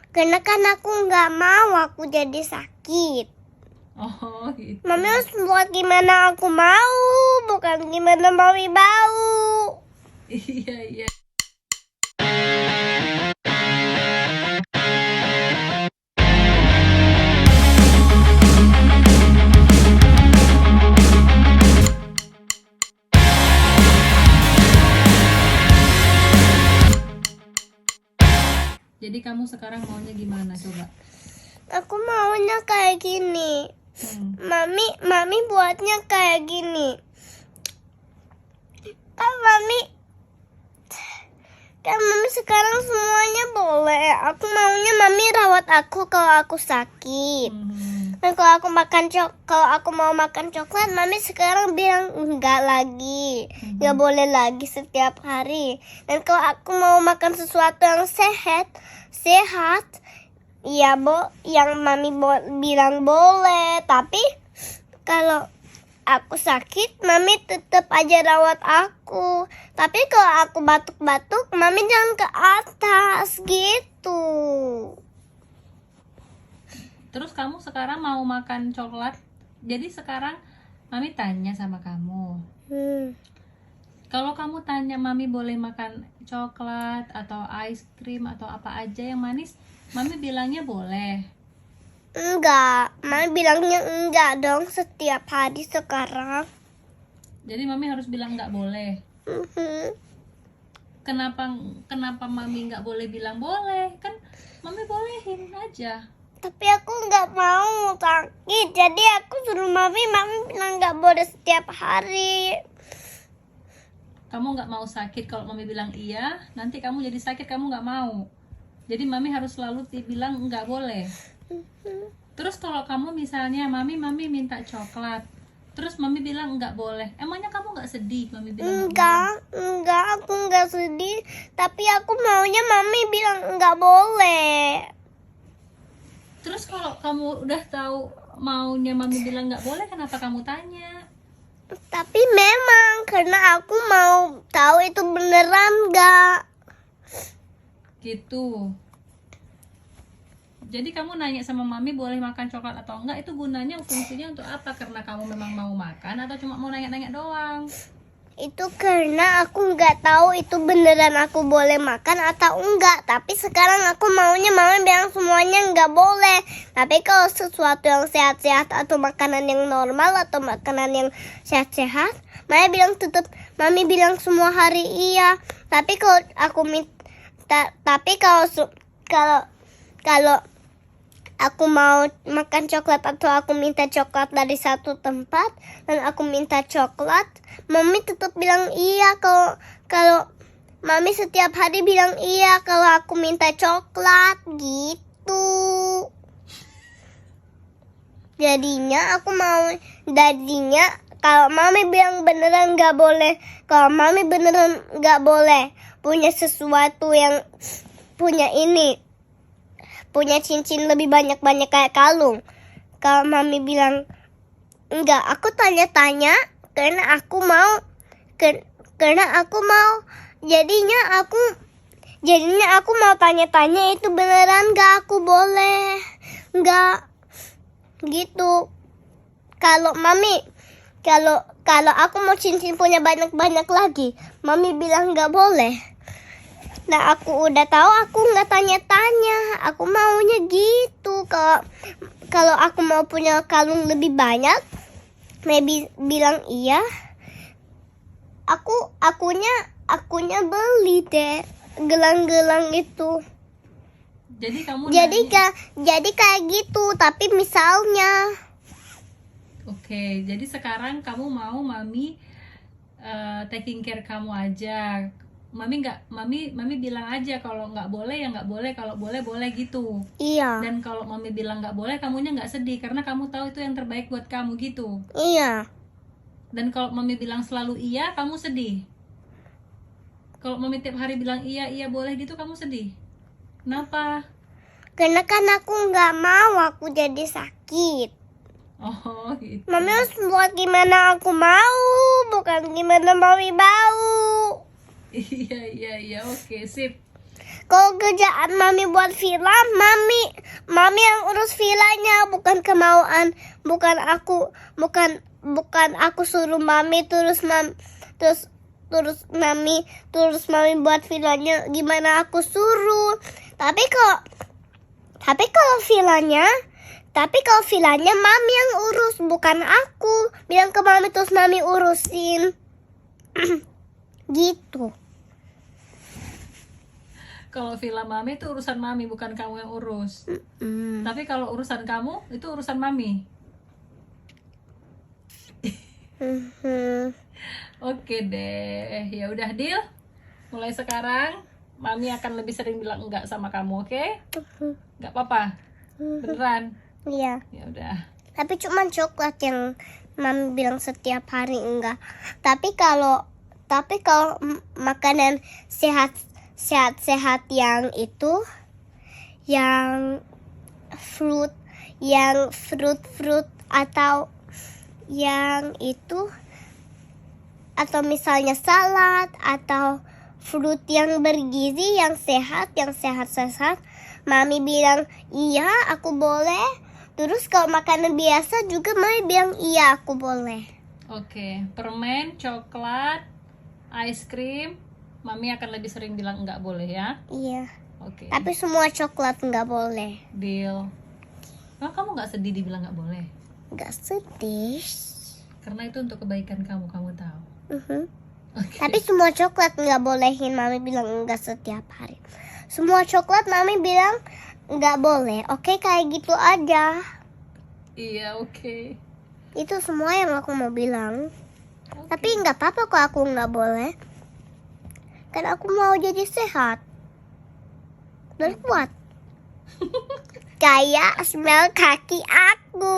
Karena kan aku nggak mau aku jadi sakit. Oh gitu. Mami harus buat gimana aku mau, bukan gimana Mami mau. Iya. Jadi kamu sekarang maunya gimana coba? Aku maunya kayak gini. Mami buatnya kayak gini. Kan Mami sekarang semuanya boleh. Aku maunya Mami rawat aku kalau aku sakit. Dan kalau aku mau makan coklat, Mami sekarang bilang enggak lagi, enggak boleh lagi setiap hari. Dan kalau aku mau makan sesuatu yang sehat, ya yang Mami bilang boleh. Tapi kalau aku sakit, Mami tetap aja rawat aku. Tapi kalau aku batuk-batuk, Mami jangan ke atas gitu. Terus kamu sekarang mau makan coklat? Jadi sekarang Mami tanya sama kamu. Kalau kamu tanya Mami boleh makan coklat atau ice cream atau apa aja yang manis, Mami bilangnya boleh. Enggak, Mami bilangnya enggak dong setiap hari sekarang. Jadi Mami harus bilang nggak boleh. Kenapa Mami nggak boleh bilang boleh? Kan Mami bolehin aja. Tapi aku nggak mau sakit, jadi aku suruh Mami bilang nggak boleh setiap hari. Kamu nggak mau sakit, kalau Mami bilang iya, nanti kamu jadi sakit, kamu nggak mau. Jadi Mami harus selalu bilang nggak boleh. Terus kalau kamu misalnya Mami minta coklat, terus Mami bilang nggak boleh, emangnya kamu nggak sedih? Mami bilang enggak, aku nggak sedih. Tapi aku maunya Mami bilang nggak boleh. Terus kalau kamu udah tahu maunya Mami bilang nggak boleh, kenapa kamu tanya? Tapi memang karena aku mau tahu itu beneran nggak. Gitu. Jadi kamu nanya sama Mami boleh makan coklat atau enggak, itu gunanya, fungsinya untuk apa? Karena kamu memang mau makan atau cuma mau nanya-nanya doang? Itu karena aku nggak tahu itu beneran aku boleh makan atau enggak. Tapi sekarang aku maunya Mami bilang semuanya nggak boleh. Tapi kalau sesuatu yang sehat-sehat atau makanan yang normal atau makanan yang sehat-sehat, Mami bilang semua hari iya. Tapi kalau aku kalau aku mau makan coklat atau aku minta coklat dari satu tempat dan aku minta coklat, Mami tetap bilang iya. Kalau Mami setiap hari bilang iya kalau aku minta coklat gitu. Jadinya kalau Mami bilang beneran nggak boleh, kalau Mami beneran nggak boleh punya sesuatu yang punya cincin lebih banyak kayak kalung. Kalau Mami bilang enggak, aku tanya-tanya karena aku mau. Jadinya aku mau tanya-tanya itu beneran enggak aku boleh. Enggak gitu. Kalau aku mau cincin punya banyak lagi, Mami bilang enggak boleh. Nah, aku udah tahu, aku nggak tanya-tanya. Aku maunya gitu. Kalau aku mau punya kalung lebih banyak, maybe bilang iya. Akunya beli deh gelang-gelang itu. Jadi kamu Jadi kayak gitu, tapi misalnya. Oke, jadi sekarang kamu mau Mami taking care kamu aja. Mami bilang aja kalau nggak boleh ya nggak boleh, kalau boleh boleh gitu. Iya. Dan kalau Mami bilang nggak boleh, kamunya nggak sedih karena kamu tahu itu yang terbaik buat kamu gitu. Iya. Dan kalau Mami bilang selalu iya, kamu sedih. Kalau Mami tiap hari bilang iya boleh gitu, kamu sedih. Kenapa? Karena kan aku nggak mau aku jadi sakit. Oh gitu. Mami harus buat gimana aku mau, bukan gimana Mami mau. Iya, oke, sip. Kalau kerjaan mami buat villa, mami yang urus villanya, bukan kemauan, bukan aku suruh mami terus mami buat villanya gimana aku suruh. Tapi kalau villanya mami yang urus, bukan aku. Bilang ke mami terus mami urusin. Gitu. Kalau villa mami itu urusan mami, bukan kamu yang urus. Tapi kalau urusan kamu itu urusan mami. Oke deh, ya udah deal. Mulai sekarang mami akan lebih sering bilang enggak sama kamu, oke? Enggak apa-apa. Beneran. Iya. Ya udah. Tapi cuma coklat yang mami bilang setiap hari enggak. Tapi kalau makanan sehat yang itu, yang fruit atau yang itu, atau misalnya salad atau fruit yang bergizi, yang sehat, mami bilang iya aku boleh. Terus kalau makanan biasa juga mami bilang iya aku boleh. Oke, permen, coklat, ice cream, mami akan lebih sering bilang enggak boleh ya. Iya. Oke. Tapi semua coklat nggak boleh. Deal. Nah, kamu nggak sedih dibilang nggak boleh? Nggak sedih. Karena itu untuk kebaikan kamu tahu. Oke. Tapi semua coklat nggak bolehin, mami bilang enggak setiap hari. Semua coklat mami bilang nggak boleh. Oke, kayak gitu aja. Iya, oke. Itu semua yang aku mau bilang. Oke. Tapi nggak apa-apa kok aku nggak boleh. Kan aku mau jadi sehat dan kuat. Kayak smell kaki aku.